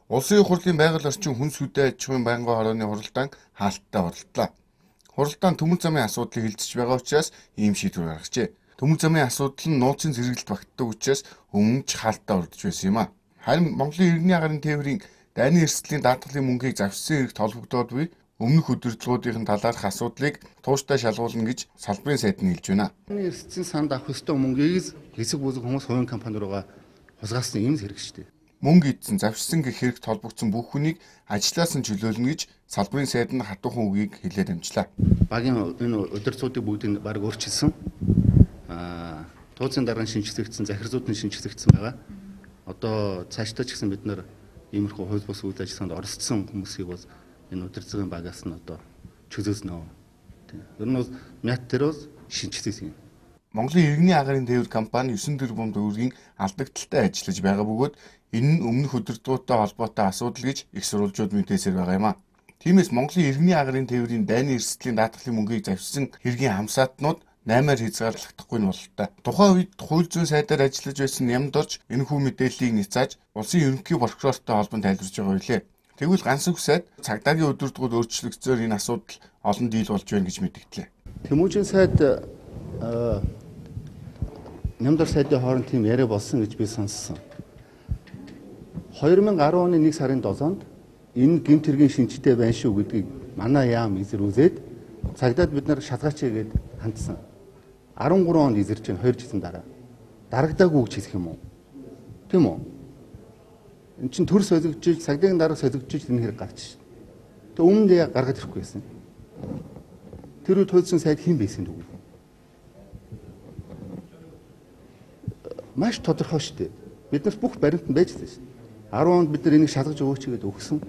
Улсын их хурлын байгаль орчин хүнс үдэ аж ахуйн байнгын хорооны хуралдаан хаалттай оролдлоо. Хуралдаан төмөр замын асуудлыг хилцэж байгаа учраас ийм шийдвэр гаргажээ. Төмөр замын асуудал нь нууцын зэрэгэлд багтдаг учраас өмнө ч хаалттай оролдож байсан юм а. Харин Монголын иргэний агаарын тээврийн дайны эрсдлийн даатгалын мөнгийг завшсан хэрэгт холбогдоод буй өмнөх удирдлагуудын талаарх асуудлыг тууштай шалгуулна гэж салбарын сайд нь хэлж байна. Дайны эрсдлийн санд авах ёстой мөнгийг хэсэг бүсэг хүмүүс хувийн компани руугаа хулгайлсан юм зэрэг шүү дээ. Мөнгө идсэн завшсан гэх хэрэгт холбогдсон бүх хүнийг ажлаас нь чөлөөлнө гэж салбарын сайд нь хатуухан үгийг хэлээд амжлаа. Багийн энэ удирдлагуудыг бүгдийг баг өөрчилсөн. Тууцын дарга шинжлэгдсэн, захирзууд нь шинжлэгдсэн байгаа. Одоо цаашдаа ч гэсэн бид нэр иймэрхүү хууль бус үйл ажиллагаанд оролцсон хүмүүсийг бол энэ удирдлагын багаас нь одоо чөлөөснө. Ер нь бол мят дээр бол шинжлэсэн юм. Монголын иргэний агаарын тээвэр компани 9 тэрбум төгрөгийн алдагдaltaй ажиллаж байгаа бөгөөд энэ нь өмнөх удирдлагуудтай холбоотой асуудал гэж их сурвалжууд мэдээсээр байгаа юм а. Тиймээс Монголын иргэний агаарын тээврийн дайны эрсдлийн даатгалын мөнгийг завьсан хэргийн хамсаатнууд 8-аар хязгаарлагдахгүй нь бололтой. Тухайн үед хууль зүйн сайдаар ажиллаж байсан Нямд орж энэхүү мэдээллийг нэцааж улсын ерөнхий прокурортой холбон тайлбарж байгаа билээ. Тэгвэл ганц үг сайд цагдаагийн удирдлагууд өөрчлөгдсөөр энэ асуудал олон дийл болж байна гэж мэдгдлээ. Тэмүүжийн сайд Нямд сайдын хооронд тийм яриа болсон гэж би сонссон. 2010 оны 1 сарын 7-нд энэ гэмт хэргийн шинжтэй байна шүү гэдгийг манай яам эзрүүлээд цагдаад бид нар шалгаач гээд хандсан. 13 онд эзэрч байна 2 жилийн дараа. Дарагдаагүй гэж хэлэх юм уу? Тийм үү? Энд чинь төр солигдож, цагдаагийн дарга солигдож энэ хэрэг гарч шин. Тэг өмнө нь гаргаад ирэхгүй байсан. Тэр үед төлсөн сайд хэн байсан дүү? Маш тодорхой шүү дээ. Бид нар бүх баримт нь байж лээ шүү. 10 онд бид нар энийг шалгаж өгөөч гэдээ өгсөн.